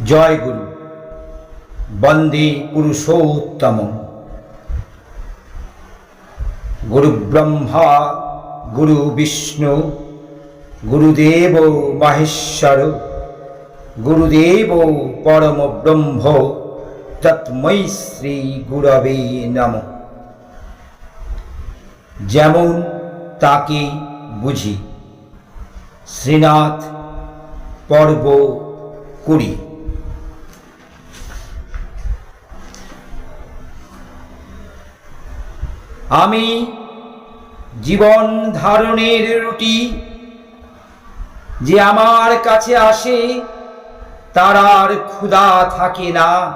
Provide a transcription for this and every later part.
জয় গুরু। বন্দে পুরুষোত্তম। গুরু ব্রহ্মা গুরু বিষ্ণু গুরুদেব মহেশ্বর গুরুদেব পরম ব্রহ্ম তস্मै শ্রী গুরবে নমঃ। যেমন তাকে বুঝি। শ্রীনাথ পর্ব 20। আমি জীবন ধারণের রুটি, যে আমার কাছে আসে তার আর ক্ষুধা থাকে না।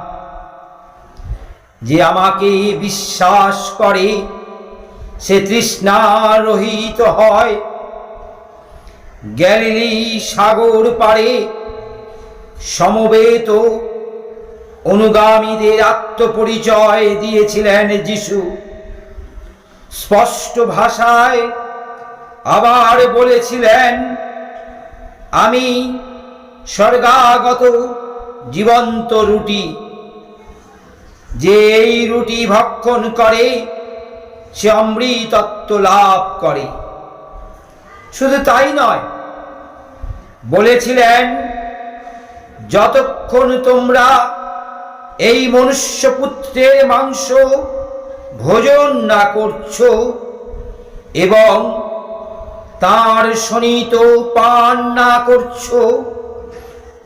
যে আমাকে বিশ্বাস করে সে তৃষ্ণা রহিত হয়। গ্যালিলি সাগর পারে সমবেত অনুগামীদের আত্মপরিচয় দিয়েছিলেন যিশু। স্পষ্ট ভাষায় আবার বলেছিলেন, আমি স্বর্গাগত জীবন্ত রুটি। যে এই রুটি ভক্ষণ করে সে অমৃতত্ব লাভ করে। শুধু তাই নয়, বলেছিলেন, যতক্ষণ তোমরা এই মনুষ্যপুত্রের মাংস ভোজন না করছো এবং তার শোণিত পান না করছো,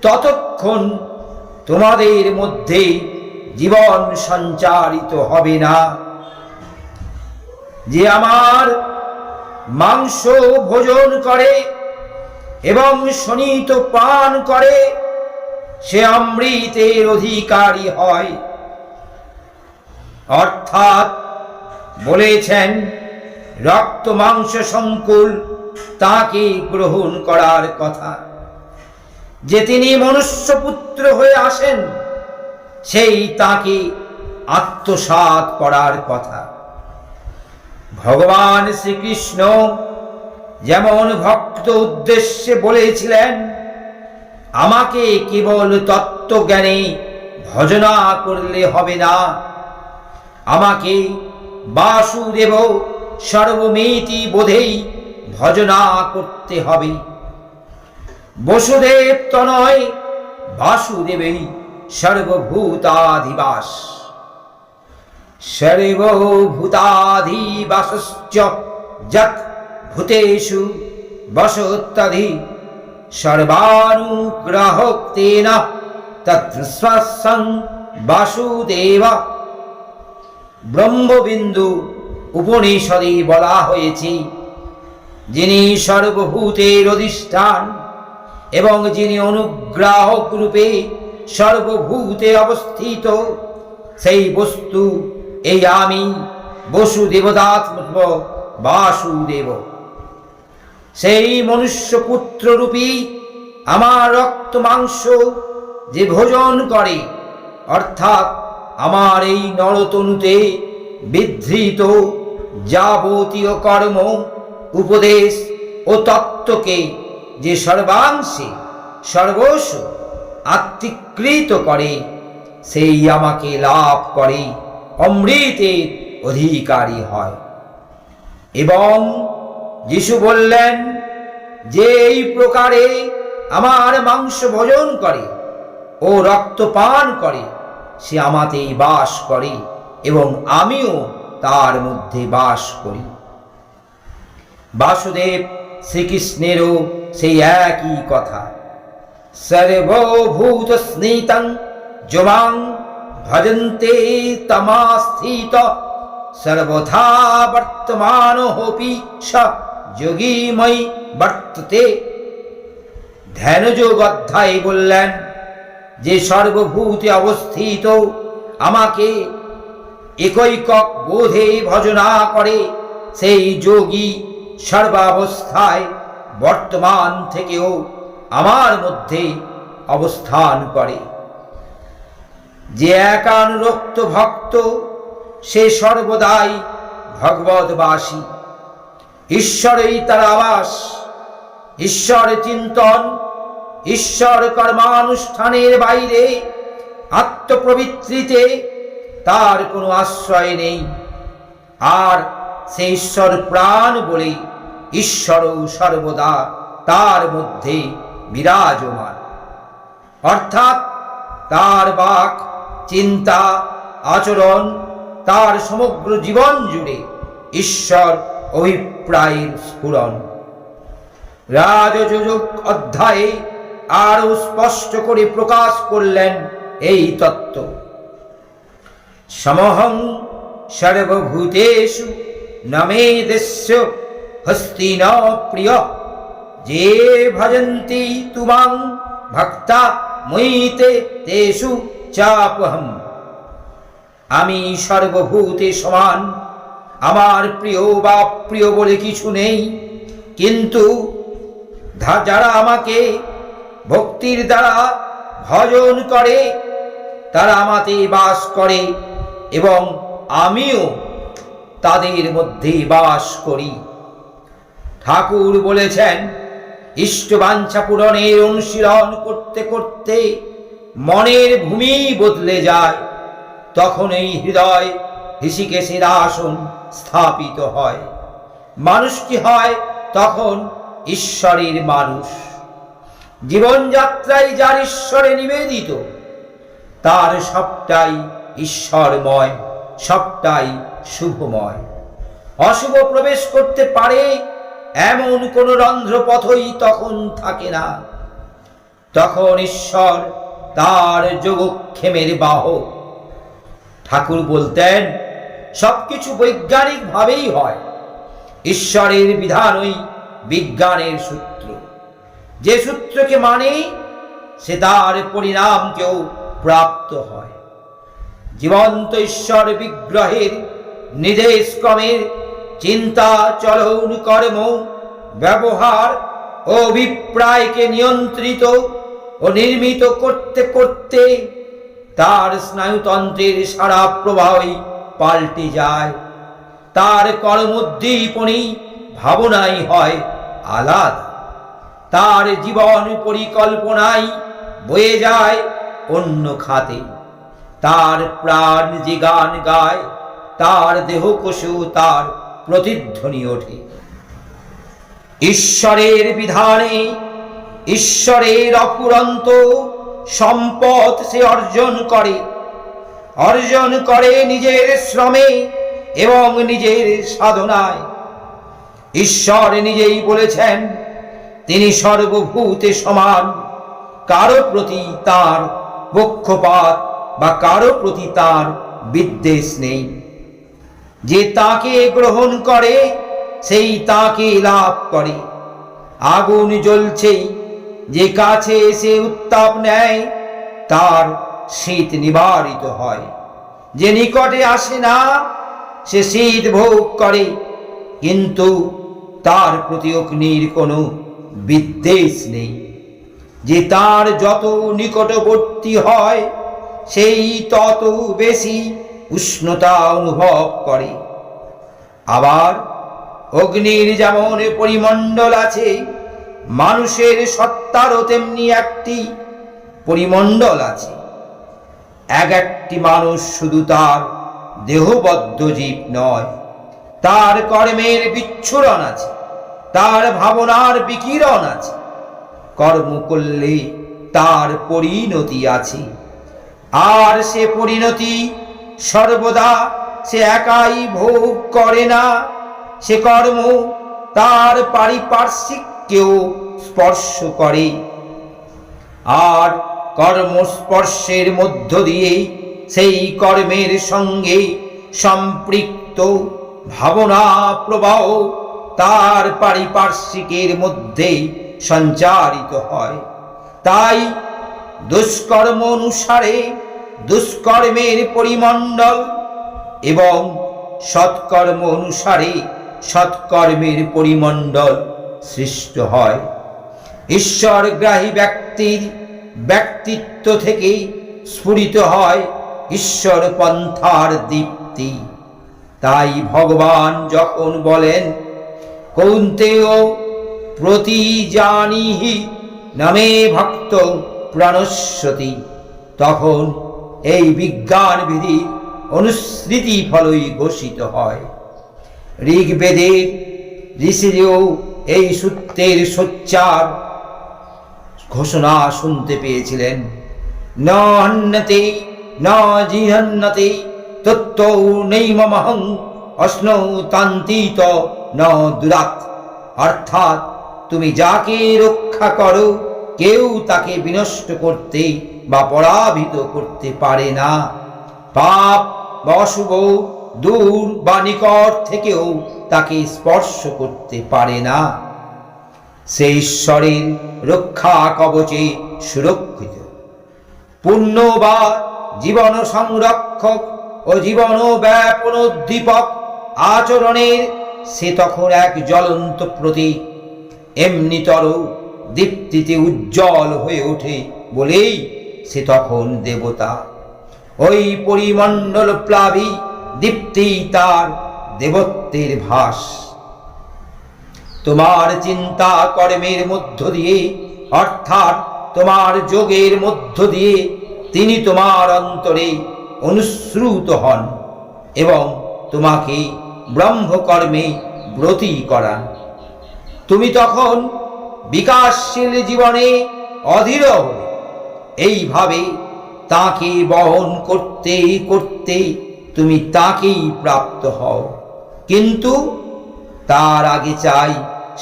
ততক্ষণ তোমাদের মধ্যে জীবন সঞ্চারিত হবে না। যে আমার মাংস ভোজন করে এবং শোণিত পান করে সে অমৃতের অধিকারী হয়। অর্থাৎ বলেছেন, রক্ত মাংস সংকুল তাকে গ্রহণ করার কথা। যে তিনি মনুষ্যপুত্র হয়ে আসেন সেই তাকে আত্মসাৎ করার কথা। ভগবান শ্রীকৃষ্ণ যেমন ভক্ত উদ্দেশ্যে বলেছিলেন, আমাকে কেবল তত্ত্বজ্ঞানে ভজনা করলে হবে না, আমাকে বাসুদেব সর্বমিতি বোধেই ভজনা করতে হবে। বসুদেব তনয় বাসুদেবেই সর্বভূতাধিবাস। সর্বভূতাধিবাসশ্চ যৎ ভূতেষু বসত্যধি সর্বানুগ্রহোক্তেন তত্র স্বসং বাসুদেব। ব্রহ্মবিন্দু উপনিষদে বলা হয়েছে, যিনি সর্বভূতের অধিষ্ঠান এবং যিনি অনুগ্রাহক রূপে সর্বভূতে অবস্থিত, সেই বস্তু এই আমি বসুদেবদাত্ম বাসুদেব। সেই মনুষ্যপুত্র রূপী আমার রক্ত মাংস যে ভোজন করে, অর্থাৎ আমার এই নরতনুতে বিধৃত যাবতীয় কর্ম, উপদেশ ও তত্ত্বকে যে সর্বাংশে সর্বস্ব আত্মীকৃত করে, সেই আমাকে লাভ করে অমৃতের অধিকারী হয়। এবং যিশু বললেন, যে এই প্রকারে আমার মাংস ভোজন করে ও রক্ত পান করে সে আমাতেই বাস করে এবং আমিও তার মধ্যে বাস করি। বাসুদেব শ্রীকৃষ্ণেরও সেই একই কথা। সর্বভূত স্নিতং যমাং ভজন্তে তমাস্থিত সর্বথা বর্তমানোপি স যোগীময়ী বর্ততে। ধ্যানযোগ অধ্যায়ে বললেন, যে সর্বভূতে অবস্থিত আমাকে একৈকক বোধে ভজনা করে সেই যোগী সর্বাবস্থায় বর্তমান থেকেও আমার মধ্যে অবস্থান করে। যে একানুরক্ত ভক্ত সে সর্বদাই ভগবদ্বাসী। ঈশ্বরেই তার আবাস। ঈশ্বর চিন্তন ঈশ্বর কর্মানুষ্ঠানের বাইরে আত্মপবিত্রিতে তার কোনো আশ্রয় নেই। আর সে ঈশ্বর প্রাণ বলে ঈশ্বরও সর্বদা তার মধ্যে বিরাজমান। অর্থাৎ তার বাক, চিন্তা, আচরণ, তার সমগ্র জীবন জুড়ে ঈশ্বর অভিপ্রায়ের স্ফুরণ। রাজযোগ অধ্যায়ে আরও স্পষ্ট করে প্রকাশ করলেন এই তত্ত্ব। সমহং সর্বভূতেষু নমে দেশ্য হস্তি ন প্রিয়, যে ভজন্তি তুমাং ভক্তা ময়িতে তেষু চাপহম। আমি সর্বভূতে সমান, আমার প্রিয় বা প্রিয় বলে কিছু নেই, কিন্তু যারা আমাকে ভক্তির দ্বারা ভজন করে তারা আমাতে বাস করে এবং আমিও তাদের মধ্যে বাস করি। ঠাকুর বলেছেন, ইষ্টবাঞ্ছা পূরণের অনুশীলন করতে করতে মনের ভূমি বদলে যায়, তখন এই হৃদয় ঋষিকেশের আসন স্থাপিত হয়। মানুষ কি হয় তখন? ঈশ্বরের মানুষ। জীবনযাত্রায় যার ঈশ্বরে নিবেদিত, তার সবটাই ঈশ্বরময়, সবটাই শুভময়। অশুভ প্রবেশ করতে পারে এমন কোন রন্ধ্রপথই তখন থাকে না। তখন ঈশ্বর তার যোগক্ষেমের বাহক। ঠাকুর বলতেন, সবকিছু বৈজ্ঞানিক ভাবেই হয়। ঈশ্বরের বিধানই বিজ্ঞানের সূত্র। যে সূত্রকে মানে সে তার পরিণামকেও প্রাপ্ত হয়। জীবন্ত ঈশ্বর বিগ্রহের নির্দেশ ক্রমের চিন্তা, চলন, কর্ম, ব্যবহার ও অভিপ্রায়কে নিয়ন্ত্রিত ও নির্মিত করতে করতে তার স্নায়ুতন্ত্রের সারা প্রবাহই পাল্টে যায়। তার কর্মোদ্দীপনী ভাবনাই হয় আলাদা। তার জীবন পরিকল্পনাই বয়ে যায় অন্য খাতে। তার প্রাণ যে গান গায়, তার দেহকোষেও তার প্রতিধ্বনি ওঠে। ঈশ্বরের বিধানে ঈশ্বরের অফুরন্ত সম্পদ সে অর্জন করে নিজের শ্রমে এবং নিজের সাধনায়। ঈশ্বর নিজেই বলেছেন, তিনি সর্বভূতে সমান, কারো প্রতি তার পক্ষপাত বা কারো প্রতি তার বিদ্বেষ নেই। যে তাকে গ্রহণ করে সেই তাকে লাভ করে। আগুন জ্বলছে, যে কাছে এসে উত্তাপ নেয় তার শীত নিবারিত হয়। যে নিকটে আসে না সে শীত ভোগ করে, কিন্তু তার প্রতি অগ্নির কোনো বিদ্বেষ নেই। যে তার যত নিকটবর্তী হয় সেই তত বেশি উষ্ণতা অনুভব করে। আবার অগ্নির যেমন পরিমণ্ডল আছে, মানুষের সত্তারও তেমনি একটি পরিমণ্ডল আছে। একটি মানুষ শুধু তার দেহবদ্ধ জীব নয়, তার কর্মের বিচ্ছুরণ আছে, তার ভাবনার বিকিরণ আছে। কর্ম করলে তার পরিণতি আছে, আর সে পরিণতি সর্বদা সে একাই ভোগ করে না। সে কর্ম তার পারিপার্শ্বিককেও স্পর্শ করে, আর কর্মস্পর্শের মধ্য দিয়ে সেই কর্মের সঙ্গে সম্পৃক্ত ভাবনা প্রবাহ তার পারিপার্শ্বিকের মধ্যে সঞ্চারিত হয়। তাই দুষ্কর্ম অনুসারে দুষ্কর্মের পরিমণ্ডল এবং সৎকর্ম অনুসারে সৎকর্মের পরিমণ্ডল সৃষ্ট হয়। ঈশ্বরগ্রাহী ব্যক্তির ব্যক্তিত্ব থেকে স্ফুরিত হয় ঈশ্বর পন্থার দীপ্তি। তাই ভগবান যখন বলেন, কৌন্তেয় প্রতিজানিহি নামে ভক্ত প্রাণস্বতী। তখন এই বিজ্ঞান বিধি অনুসৃতি ফলই ঘোষিত হয়। ঋগ্বেদের ঋষিরেও এই সূত্রের সোচ্চার ঘোষণা শুনতে পেয়েছিলেন। ন হন্যতে ন জিহন্যতে তত্ত্বৌ নৈমমহং অশ্নৌ তান্তিত ন দুরাত। অর্থাৎ তুমি যাকে রক্ষা করো কেউ তাকে বিনষ্ট করতে বা পরাভূত করতে পারে না। পাপ বা অশুভ দূর বা নিকট থেকেও তাকে স্পর্শ করতে পারে না। সে ঈশ্বরের রক্ষা কবচে সুরক্ষিত। পুণ্য বা জীবন সংরক্ষক ও জীবন ব্যাপনোদ্দীপক আচরণের সে তখন এক জ্বলন্ত প্রতীক। এমনিতর দীপ্তিতে উজ্জ্বল হয়ে ওঠে বলেই সে তখন দেবতা। ওই পরিমণ্ডল প্লাবী দীপ্তি তার দেবত্বের ভাস। তোমার চিন্তা কর্মের মধ্য দিয়ে অর্থাৎ তোমার যোগের মধ্য দিয়ে তিনি তোমার অন্তরে অনুশ্রুত হন এবং তোমাকে ব্রহ্মকর্মে ব্রতী করান। তুমি তখন বিকাশশীল জীবনে অধীর হবে। এইভাবে তাকে বহন করতে করতে তুমি তাকেই প্রাপ্ত হও। কিন্তু তার আগে চাই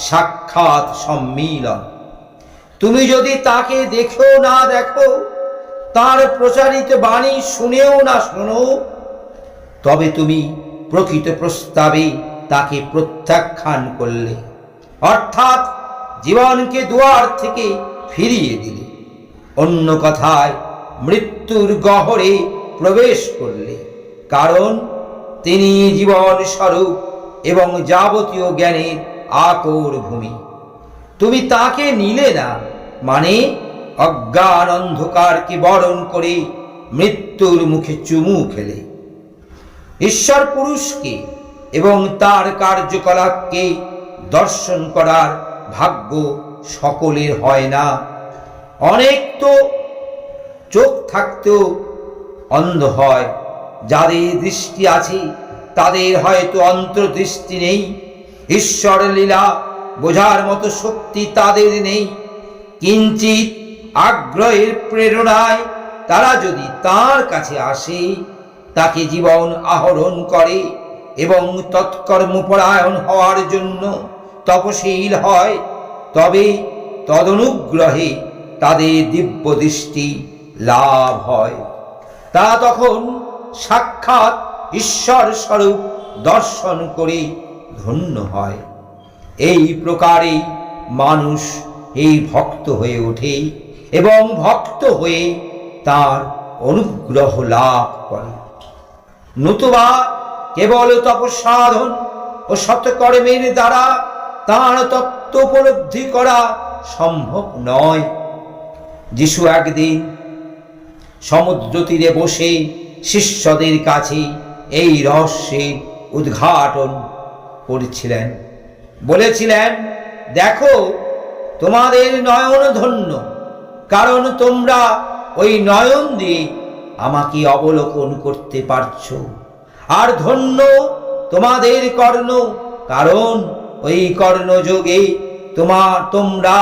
সাক্ষাৎ সম্মিলন। তুমি যদি তাকে দেখো না দেখো, তার প্রচারিত বাণী শুনেও না শোনো, তবে তুমি প্রকৃত প্রস্তাবে তাকে প্রত্যাখ্যান করলে, অর্থাৎ জীবনকে দুয়ার থেকে ফিরিয়ে দিলে। অন্য কথায় মৃত্যুর গহ্বরে প্রবেশ করলে। কারণ তিনি জীবন স্বরূপ এবং যাবতীয় জ্ঞানের আকর ভূমি। তুমি তাকে নিলে না, মানে অজ্ঞান অন্ধকারকে বরণ করে মৃত্যুর মুখে চুমু খেলে। ঈশ্বর পুরুষকে এবং তার কার্যকলাপকে দর্শন করার ভাগ্য সকলের হয় না। অনেক তো চোখ থাকতেও অন্ধ হয়। যাদের দৃষ্টি আছে তাদের হয়তো অন্তর্দৃষ্টি নেই। ঈশ্বর লীলা বোঝার মতো শক্তি তাদের নেই। কিঞ্চিত আগ্রহের প্রেরণায় তারা যদি তার কাছে আসে, তাকে জীবন আহরণ করে এবং তৎকর্মপরায়ণ হওয়ার জন্য তপশীল হয়, তবে তদনুগ্রহে তাদের দিব্য দৃষ্টি লাভ হয়। তা তখন সাক্ষাৎ ঈশ্বর স্বরূপ দর্শন করে ধন্য হয়। এই প্রকারে মানুষ এই ভক্ত হয়ে ওঠে এবং ভক্ত হয়ে তার অনুগ্রহ লাভ করে। নতুবা কেবল তপসাধন ও সৎকর্মের দ্বারা তার তত্ত্ব উপলব্ধি করা সম্ভব নয়। যিশু একদিন সমুদ্র তীরে বসে শিষ্যদের কাছে এই রহস্যের উদ্ঘাটন করেছিলেন। বলেছিলেন, দেখো, তোমাদের নয়ন ধন্য, কারণ তোমরা ওই নয়ন দিয়ে আমাকে অবলোকন করতে পারছো। আর ধন্য তোমাদের কর্ণ, কারণ ওই কর্ণযোগে তোমরা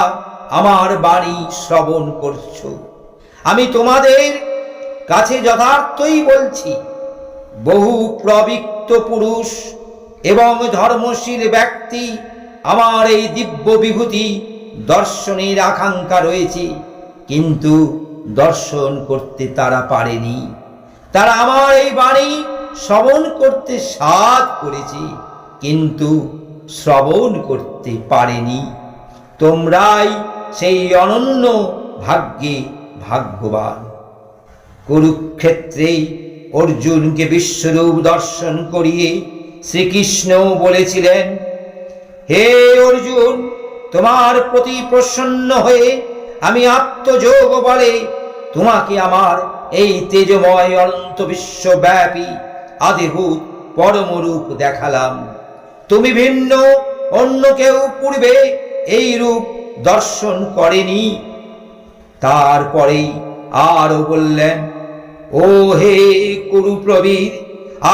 আমার বাণী শ্রবণ করছো। আমি তোমাদের কাছে যথার্থই বলছি, বহু প্রবৃত্ত পুরুষ এবং ধর্মশীল ব্যক্তি আমার এই দিব্য বিভূতি দর্শনের আকাঙ্ক্ষা রয়েছে, কিন্তু দর্শন করতে তারা পারেনি। তারা আমার এই বাণী শ্রবণ করতে সাধ করেছে, কিন্তু শ্রবণ করতে পারেনি। তোমরাই সেই অনন্য ভাগ্যে ভাগ্যবান। কুরুক্ষেত্রে অর্জুনকে বিশ্বরূপ দর্শন করিয়ে শ্রীকৃষ্ণ বলেছিলেন, হে অর্জুন, তোমার প্রতি প্রসন্ন হয়ে আমি আত্মযোগ বলে তোমাকে আমার এই তেজময় অনন্ত বিশ্বব্যাপী আদিভূত পরমরূপ দেখালাম। তুমি ভিন্ন, অন্য কেউ পূর্বে এই রূপ দর্শন করেনি। তারপরেই আরো বললেন, ও হে কুরুপ্রবীর,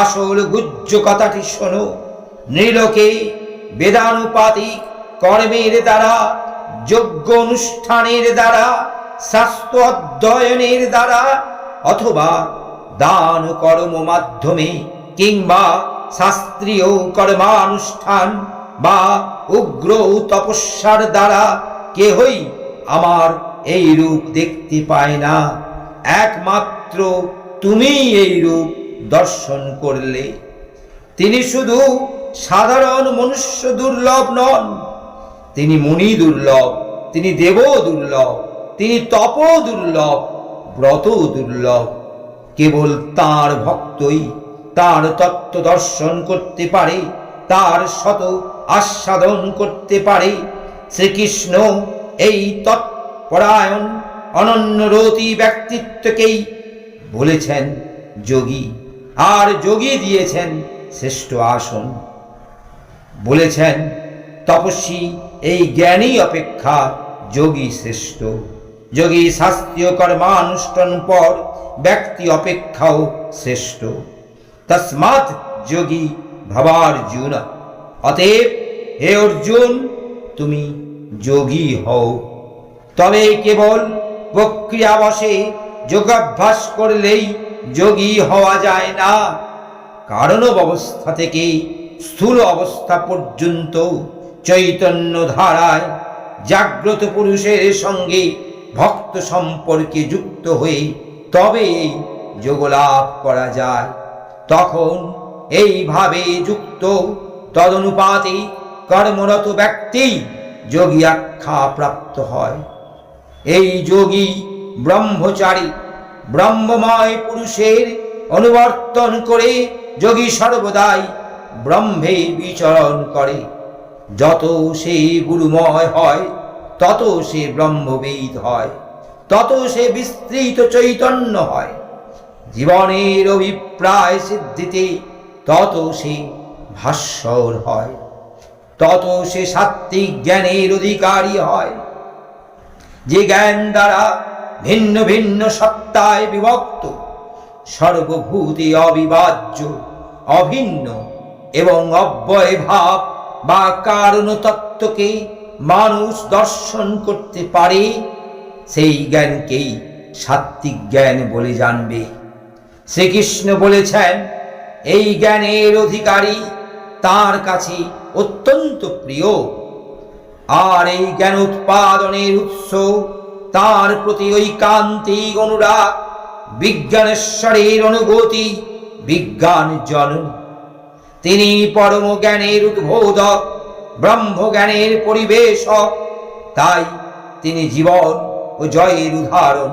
আসল গুহ্য কথাটি শোনো। নৃলোকে বেদানুপাতিক কর্মের দ্বারা, যজ্ঞ অনুষ্ঠানের দ্বারা, শাস্ত্র অধ্যয়নের দ্বারা, অথবা দান কর্ম মাধ্যমে, কিংবা শাস্ত্রীয় কর্মানুষ্ঠান বা উগ্র তপস্যার দ্বারা কেহই আমার এই রূপ দেখতে পায় না। একমাত্র তুমি এই রূপ দর্শন করলে। তিনি শুধু সাধারণ মনুষ্য দুর্লভ নন, তিনি মুনি দুর্লভ, তিনি দেব দুর্লভ, তিনি তপ দুর্লভ, ব্রত দুর্লভ। কেবল তাঁর ভক্তই তাঁর তত্ত্ব দর্শন করতে পারে, তার শত আস্বাদন করতে পারে। শ্রীকৃষ্ণ এই তৎপরায়ণ অনন্যরতি ব্যক্তিত্বকেই বলেছেন যোগী, আর যোগী দিয়েছেন শ্রেষ্ঠ আসন। বলেছেন তপস্বী এই জ্ঞানী অপেক্ষা যোগী শ্রেষ্ঠ। যোগী শাস্ত্রীয় কর্মানুষ্ঠান পর ব্যক্তি অপেক্ষাও শ্রেষ্ঠ। তস্মাৎ যোগী ভবার্জুন। অতএব হে অর্জুন, তুমি যোগী হও। তবে কেবল প্রক্রিয়াবশে যোগাভ্যাস করলেই যোগী হওয়া যায় না। কারণব অবস্থা থেকে স্থূল অবস্থা পর্যন্ত চৈতন্য ধারায় জাগ্রত পুরুষের সঙ্গে ভক্ত সম্পর্কে যুক্ত হয়ে তবে এই যোগ লাভ করা যায়। তখন এইভাবে যুক্ত তদনুপাতে কর্মরত ব্যক্তি যোগী আখ্যা প্রাপ্ত হয়। এই যোগী ব্রহ্মচারী, ব্রহ্মময় পুরুষের অনুবর্তন করে যোগী সর্বদাই ব্রহ্মে বিচরণ করে। যত সে গুরুময় হয়, তত সে ব্রহ্মবেদ হয়, তত সে বিস্তৃত চৈতন্য হয়। জীবনের অভিপ্রায় সিদ্ধিতে তত সে ভাস্বর হয়, তত সে সাত্ত্বিক জ্ঞানের অধিকারী হয়। যে জ্ঞান দ্বারা ভিন্ন ভিন্ন সত্তায় বিভক্ত, সর্বভূতে অবিভাজ্য, অভিন্ন এবং অব্যয় ভাব বা কারণ তত্ত্বকে মানুষ দর্শন করতে পারে, সেই জ্ঞানকেই সাত্ত্বিক জ্ঞান বলে জানবে। শ্রীকৃষ্ণ বলেছেন, এই জ্ঞানের অধিকারী তার কাছে অত্যন্ত প্রিয়, আর এই জ্ঞান উৎপাদনের উৎস তার প্রতি ঐকান্তিক অনুরাগ, বিজ্ঞানেশ্বরের অনুভূতি, বিজ্ঞান জননী। তিনি পরম জ্ঞানের উদ্বোধক, ব্রহ্মজ্ঞানের পরিবেশক। তাই তিনি জীবন ও জয়ের উদাহরণ,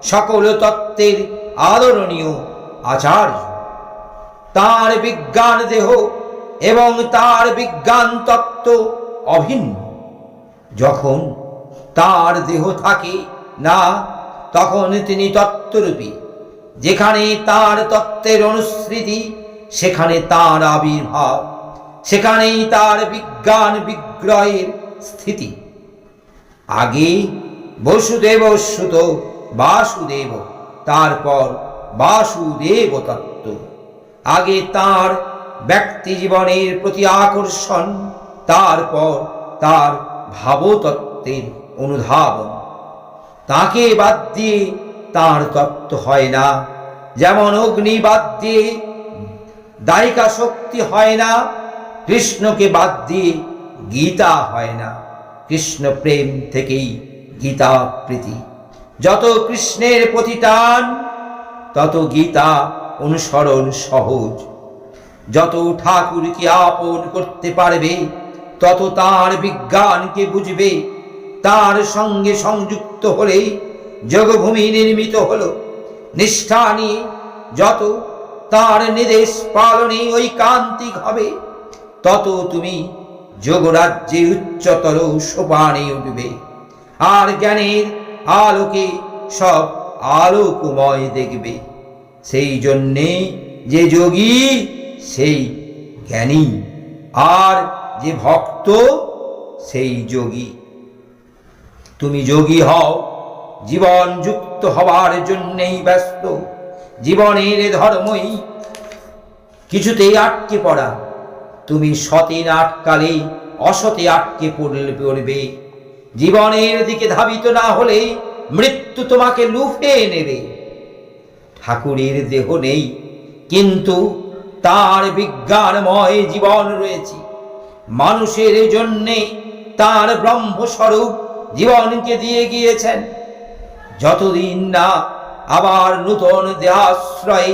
সকল তত্ত্বের আদরণীয় আচার্য। তার বিজ্ঞান দেহ এবং তার বিজ্ঞান তত্ত্ব অভিন্ন। যখন তার দেহ থাকে না, তখন তিনি তত্ত্বরূপী। যেখানে তার তত্ত্বের অনুস্মৃতি, সেখানে তার আবির্ভাব, সেখানেই তার বিজ্ঞান বিগ্রহের স্থিতি। আগে বসুদেব সুত বাসুদেব, তারপর বাসুদেব তত্ত্ব। আগে তার ব্যক্তি জীবনের প্রতি আকর্ষণ, তারপর তার ভাবতত্ত্বের অনুধাবন। তাকে বাদ দিয়ে তার তত্ত্ব হয় না। যেমন অগ্নি বাদ দিয়ে দায়িকা শক্তি হয় না, কৃষ্ণকে বাদ দিয়ে গীতা হয় না। কৃষ্ণ প্রেম থেকেই গীতা প্রীতি। যত কৃষ্ণের প্রতি টান, তত গীতা অনুসরণ সহজ। যত ঠাকুরকে আপন করতে পারবে, তত তার বিজ্ঞানকে বুঝবে। তার সঙ্গে সংযুক্ত হলে যোগভূমি নির্মিত হলো। নিষ্ঠা নিয়ে যত তার নির্দেশ পালনে ঐকান্তিক হবে, তত তুমি যোগরাজ্যে উচ্চতর সোপানে উঠবে। আর জ্ঞানের আলোকে সব আলোকময় দেখবে। সেই জন্যে যে যোগী সেই জ্ঞানী, আর যে ভক্ত সেই যোগী। তুমি যোগী হও, জীবন যুক্ত হবার জন্যেই ব্যস্ত। জীবনের ধর্মই কিছুতেই আটকে পড়া। তুমি সতে না আটকালে অসতে আটকে পড়বে। জীবনের দিকে ধাবিত না হলে মৃত্যু তোমাকে লুফে নেবে। ঠাকুরের দেহ নেই, কিন্তু তার বিজ্ঞানময় জীবন রয়েছে। মানুষের জন্যে তার ব্রহ্মস্বরূপ জীবনকে দিয়ে গিয়েছেন। যতদিন না আবার নূতন দেহাশ্রয়ে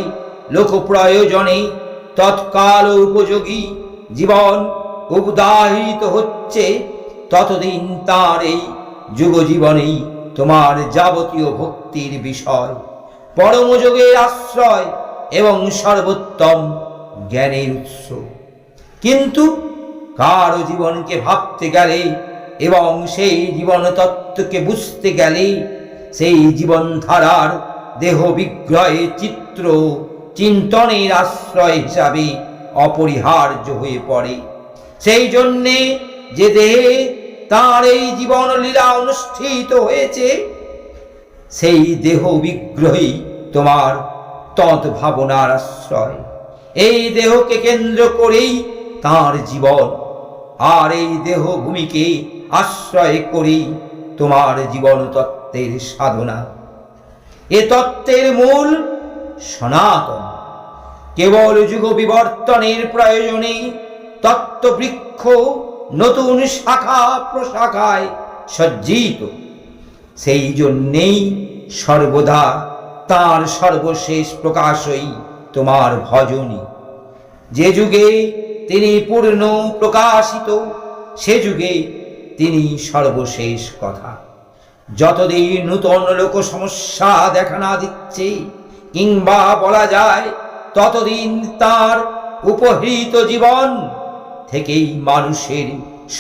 লোক প্রয়োজনে তৎকাল উপযোগী জীবন উদ্দাহিত হচ্ছে, ততদিন তার এই যুগ জীবনেই তোমার যাবতীয় ভক্তির বিষয়, পরমযোগের আশ্রয় এবং সর্বোত্তম জ্ঞানের উৎস। কিন্তু কারো জীবনকে ভাবতে গেলে এবং সেই জীবন তত্ত্বকে বুঝতে গেলে সেই জীবনধারার দেহ বিগ্রহে চিত্র চিন্তনের আশ্রয় হিসাবে অপরিহার্য হয়ে পড়ে। সেই জন্যে যে দেহে তার এই জীবন লীলা অনুষ্ঠিত হয়েছে, সেই দেহ বিগ্রহই তোমার তদ্ভাবনার আশ্রয়। এই দেহকে কেন্দ্র করেই তার জীবন, আর এই দেহ ভূমিকে আশ্রয় করেই তোমার জীবন তত্ত্বের সাধনা। এ তত্ত্বের মূল সনাতন। কেবল যুগ বিবর্তনের প্রয়োজনে তত্ত্ববৃক্ষ নতুন শাখা প্রশাখায় সজ্জিত। সেই জন্যেই সর্বদা তার সর্বশেষ প্রকাশই তোমার ভজনী। যে যুগে তিনি পূর্ণ প্রকাশিত, সে যুগে তিনি সর্বশেষ কথা। যতদিন নূতন লোক সমস্যা দেখা না দিচ্ছে, কিংবা বলা যায় ততদিন তার উপহৃত জীবন থেকেই মানুষের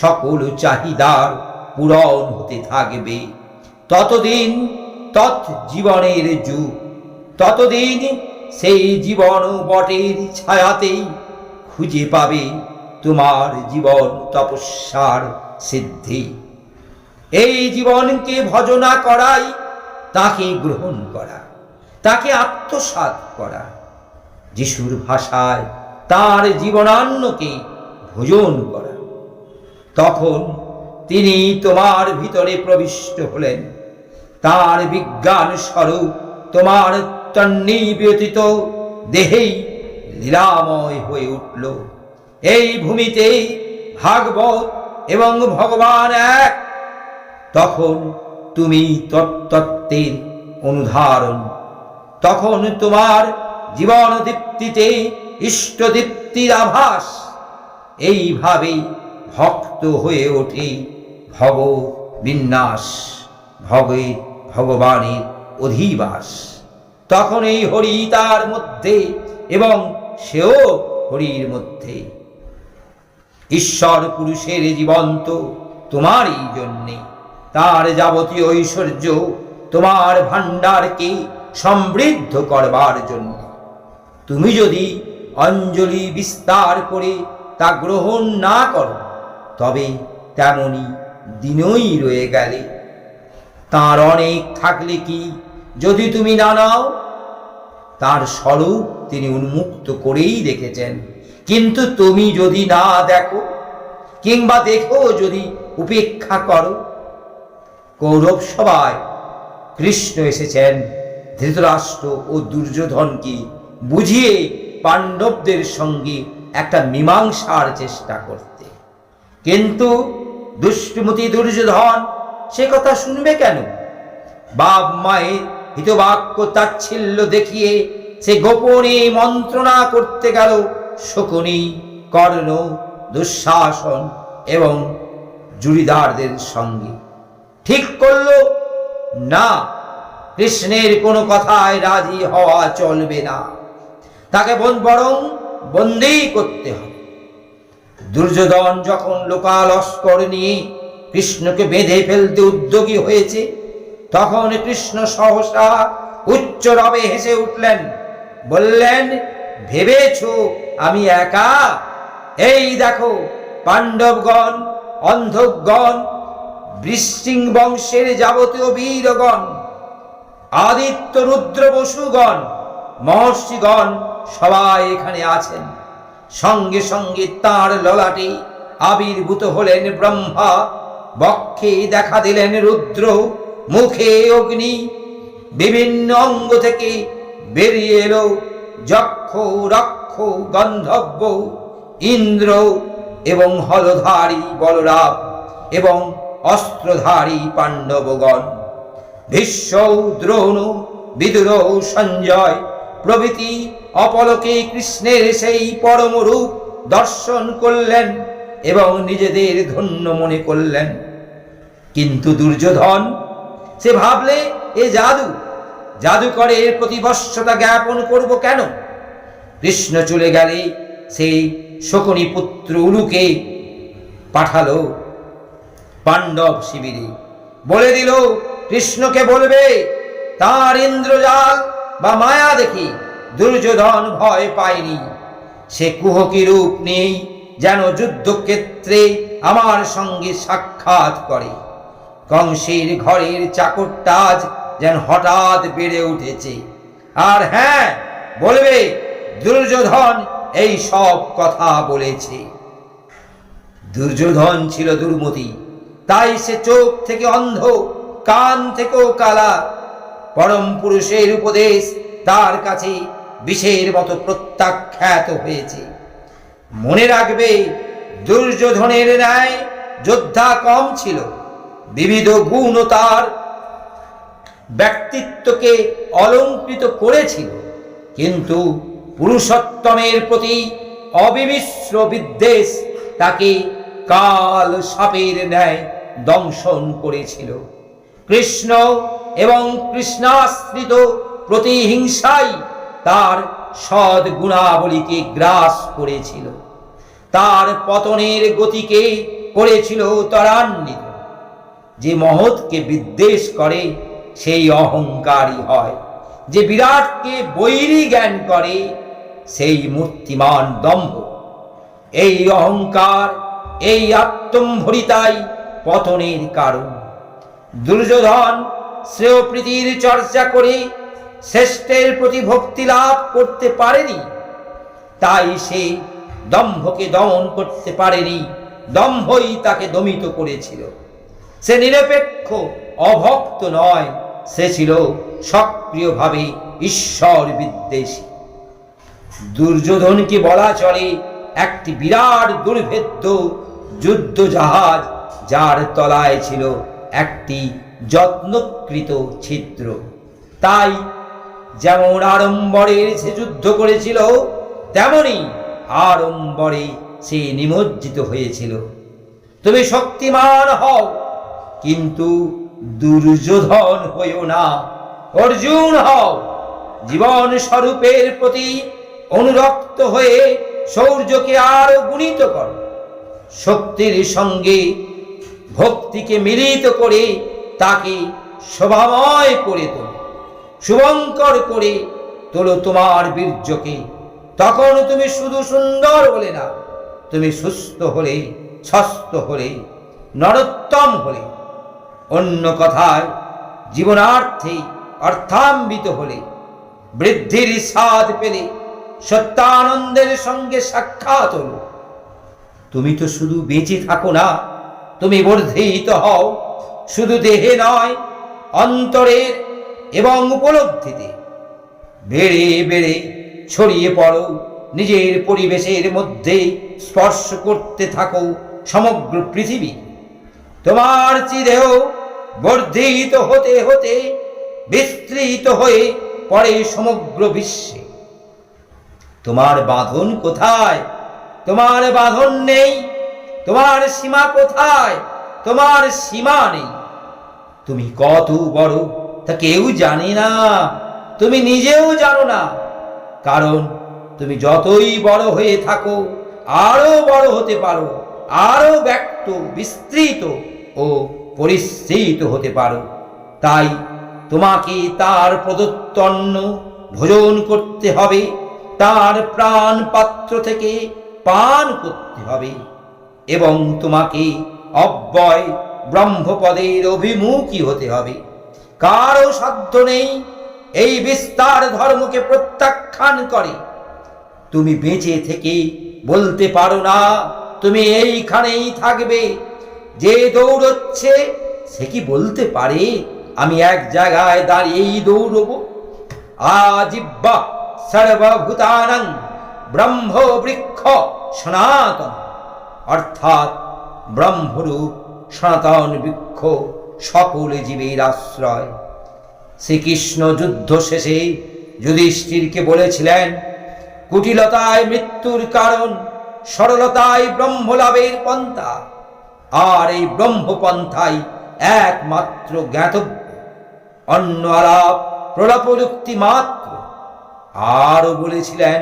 সকল চাহিদার পূরণ হতে থাকবে। ততদিন জীবনের যুগ, ততদিন সেই জীবন বটের ছায়াতেই খুঁজে পাবে তোমার জীবন তপস্যার সিদ্ধি। এই জীবনকে ভজনা করাই তাকে গ্রহণ করা, তাকে আত্মসাৎ করা। যিশুর ভাষায় তার জীবনান্নকে ভোজন করা। তখন তিনি তোমার ভিতরে প্রবিষ্ট হলেন। তার বিজ্ঞান স্বরূপ তোমার তন্নিব্যতীত দেহেই লীলাময় হয়ে উঠল। এই ভূমিতে ভাগবত এবং ভগবান এক। তখন তুমি তত্ত্বের অনুধারণ। তখন তোমার জীবন দীপ্তিতে ইষ্টদীপ্তির আভাস। এইভাবেই ভক্ত হয়ে ওঠে ভব বিন্যাস, ভগবানের অধিবাস। তখন এই হরি তার মধ্যে এবং সেও হরির মধ্যে। ঈশ্বর পুরুষের জীবন্ত তোমারই জন্যে। তার যাবতীয় ঐশ্বর্য তোমার ভাণ্ডারকে সমৃদ্ধ করবার জন্য। তুমি যদি অঞ্জলি বিস্তার করে তা গ্রহণ না করো, তবে তেমনি দিনই রয়ে গেলে। তার অনেক থাকলে কি যদি তুমি না নাও? তার স্বরূপ তিনি উন্মুক্ত করেই রেখেছেন। কিন্তু তুমি যদি না দেখো, কিংবা দেখো যদি উপেক্ষা করো। কৌরব সভায় কৃষ্ণ এসেছেন ধৃতরাষ্ট্র ও দুর্যোধনকে বুঝিয়ে পাণ্ডবদের সঙ্গে একটা মীমাংসার চেষ্টা করতে। কিন্তু দুষ্টমতি দুর্যোধন সে কথা শুনবে কেন? বাপ মায়ের হিতবাক্য তাচ্ছিল্য দেখিয়ে সে গোপনে মন্ত্রণা করতে গেল শকুনি, কর্ণ, দুঃশাসন এবং জুরিদারদের সঙ্গে। ঠিক করল না, কৃষ্ণের কোনো কথায় রাজি হওয়া চলবে না, তাকে বরং বন্দী করতে হবে। দুর্যোধন যখন লোকালস্কর নিয়ে কৃষ্ণকে বেঁধে ফেলতে উদ্যোগী হয়েছে, তখন কৃষ্ণ সহসা উচ্চ রবে হেসে উঠলেন, বললেন, ভেবেছ আমি একা? এই দেখো পাণ্ডবগণ, অন্ধগণ, বৃশ্চিং বংশের যাবতীয় বীরগণ আদিত্য রুদ্র বসুগণ মহর্ষিগণ সবাই এখানে আছেন। সঙ্গে সঙ্গে তাঁর ললাটে আবির্ভূত হলেন ব্রহ্মা, বক্ষে দেখা দিলেন রুদ্র, মুখে অগ্নি, বিভিন্ন অঙ্গ থেকে বেরিয়ে এলো যক্ষ, রক্ষ, গন্ধর্ব, ইন্দ্র এবং হলধারী বলরাম এবং অস্ত্রধারী পাণ্ডবগণ। ভীষ্ম, দ্রোণ, বিদুর, সঞ্জয় প্রভৃতি অপলকে কৃষ্ণের সেই পরম রূপ দর্শন করলেন এবং নিজেদের ধন্য মনে করলেন। কিন্তু দুর্যোধন সে ভাবলে এ জাদুকরের প্রতিবশ্যতা জ্ঞাপন করব কেন? কৃষ্ণ চলে গেলে সেই শকুনি পুত্র উলুকে পাঠালো পাণ্ডব শিবিরে, বলে দিল কৃষ্ণকে বলবে তার ইন্দ্রজাল বা মায়া দেখি দুর্যোধন ভয় পায়নি। সে কুহকী রূপ নেই যেন যুদ্ধক্ষেত্রে আমার সঙ্গে সাক্ষাৎ করে। কংসের ঘরের চাকরটা আজ যেন হঠাৎ বেড়ে উঠেছে। আর হ্যাঁ, বলবে দুর্যোধন এই সব কথা বলেছে। দুর্যোধন ছিল দুর্মতি, তাই সে চোখ থেকে অন্ধ, কান থেকেও কালা। পরম পুরুষের উপদেশ তার কাছে বিষের মতো প্রত্যাখ্যাত হয়েছে। মনে রাখবে, দুর্যোধনের ন্যায় যোদ্ধা কম ছিল। বিবিধ গুণ তার ব্যক্তিত্বকে অলঙ্কৃত করেছিল, কিন্তু পুরুষোত্তমের প্রতি অবিমিশ্র বিদ্বেষ তাকে কাল সাপের ন্যায় দংশন করেছিল। কৃষ্ণ এবং কৃষ্ণাশ্রিত প্রতিহিংসাই তার সৎ গুণাবলীকে গ্রাস করেছিল, তার পতনের গতিকে করেছিল ত্বরান্বিত। যে মহৎকে বিদ্বেষ করে সেই অহংকারী হয়, যে বিরাটকে বৈরী জ্ঞান করে সেই মূর্তিমান দম্ভ। এই অহংকার, এই আত্মম্ভরিতাই পতনের কারণ। দুর্যোধন শ্রেয় প্রীতির চর্চা করে শ্রেষ্ঠের প্রতি ভক্তি লাভ করতে পারেনি, তাই সে দম্ভকে দমন করতে পারেনি। দম্ভই তাকে দমিত করেছিল। সে নিরপেক্ষ অভক্ত নয়, সে ছিল সক্রিয়ভাবে ঈশ্বর বিদ্বেষী। দুর্যোধনকে বলা চলে একটি বিরাট দুর্ভেদ্য যুদ্ধ জাহাজ, যার তলায় ছিল একটি যত্নকৃত ছিদ্র। তাই যেমন আড়ম্বরের সে যুদ্ধ করেছিল, তেমনি আড়ম্বরে সে নিমজ্জিত হয়েছিল। তুমি শক্তিমান হও, কিন্তু দুর্যোধন হইও না। অর্জুন হও, জীবন স্বরূপের প্রতি অনুরক্ত হয়ে শৌর্যকে আরো গুণিত কর। শক্তির সঙ্গে ভক্তিকে মিলিত করে তাকে শোভাময় করে তোল, শুভঙ্কর করে তোলো তোমার বীর্যকে। তখন তুমি শুধু সুন্দর হলে না, তুমি সুস্থ হলে, স্বস্থ হলে, নরোত্তম হলে। অন্য কথায় জীবনার্থে অর্থান্বিত হলে, বৃদ্ধির স্বাদ পেলে, সত্যানন্দের সঙ্গে সাক্ষাৎ হলো। তুমি তো শুধু বেঁচে থাকো না, তুমি বর্ধিত হও, শুধু দেহে নয়, অন্তরের এবং উপলব্ধিতে। বেড়ে বেড়ে ছড়িয়ে পড়ো, নিজের পরিবেশের মধ্যে স্পর্শ করতে থাকো সমগ্র পৃথিবী। তোমার চিদেহ বর্ধিত হতে হতে বিস্তৃত হয়ে পড়ে সমগ্র বিশ্বে। তোমার বাঁধন কোথায়? তোমার বাঁধন নেই। তোমার সীমা কোথায়? তোমার সীমা নেই। তুমি কত বড় তা কেউ জানে না, তুমি নিজেও জানো না। কারণ তুমি যতই বড় হয়ে থাকো, আরো বড় হতে পারো, আরো ব্যক্ত, বিস্তৃত ও পরিস্ফীত হতে পারো। তাই তোমাকে তার প্রদত্ত অন্ন ভোজন করতে হবে, তার প্রাণ পাত্র থেকে পান করতে হবে, এবং তোমাকে অব্যয় ব্রহ্মপদের অভিমুখী হতে হবে। কারো সাধ্য নেই এই বিস্তার ধর্মকে প্রত্যাখ্যান করে। তুমি বেঁচে থেকে বলতে পারো না তুমি এইখানেই থাকবে। যে দৌড়চ্ছে সে কি বলতে পারে আমি এক জায়গায় দাঁড়িয়েই দৌড়ব? আজিব্বা সর্বভূতানাং ব্রহ্ম বৃক্ষ সনাতন, অর্থাৎ ব্রহ্মরূপ সনাতন বৃক্ষ সকল জীবের আশ্রয়। শ্রীকৃষ্ণ যুদ্ধ শেষে যুধিষ্ঠিরকে বলেছিলেন, কুটিলতায় মৃত্যুর কারণ, সরলতায় ব্রহ্মলাভের পন্থা, আর এই ব্রহ্মপন্থাই একমাত্র জ্ঞাতব্য, অন্য আলাপ প্রলাপযুক্তি মাত্র। আরও বলেছিলেন,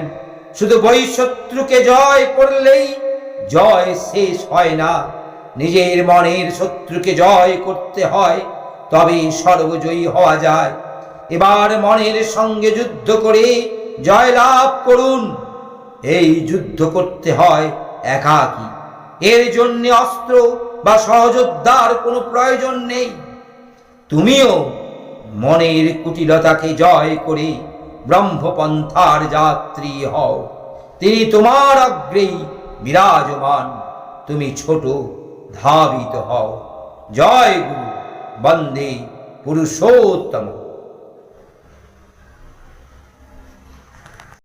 শুধু বহিঃশত্রুকে জয় করলেই জয় শেষ হয় না, নিজের মনের শত্রুকে জয় করতে হয়, তবে সর্বজয়ী হওয়া যায়। এবার মনের সঙ্গে যুদ্ধ করে জয়লাভ করুন। এই যুদ্ধ করতে হয় একাকী, এর জন্য অস্ত্র বা সহযোদ্ধার কোনো প্রয়োজন নেই। তুমিও মনের কুটিলতাকে জয় করে ব্রহ্মপন্থার যাত্রী হও। তিনি তোমার অগ্রেই বিরাজমান, তুমি ছোট ধাবিত হও। জয় গুরু, বন্দে পুরুষোত্তম।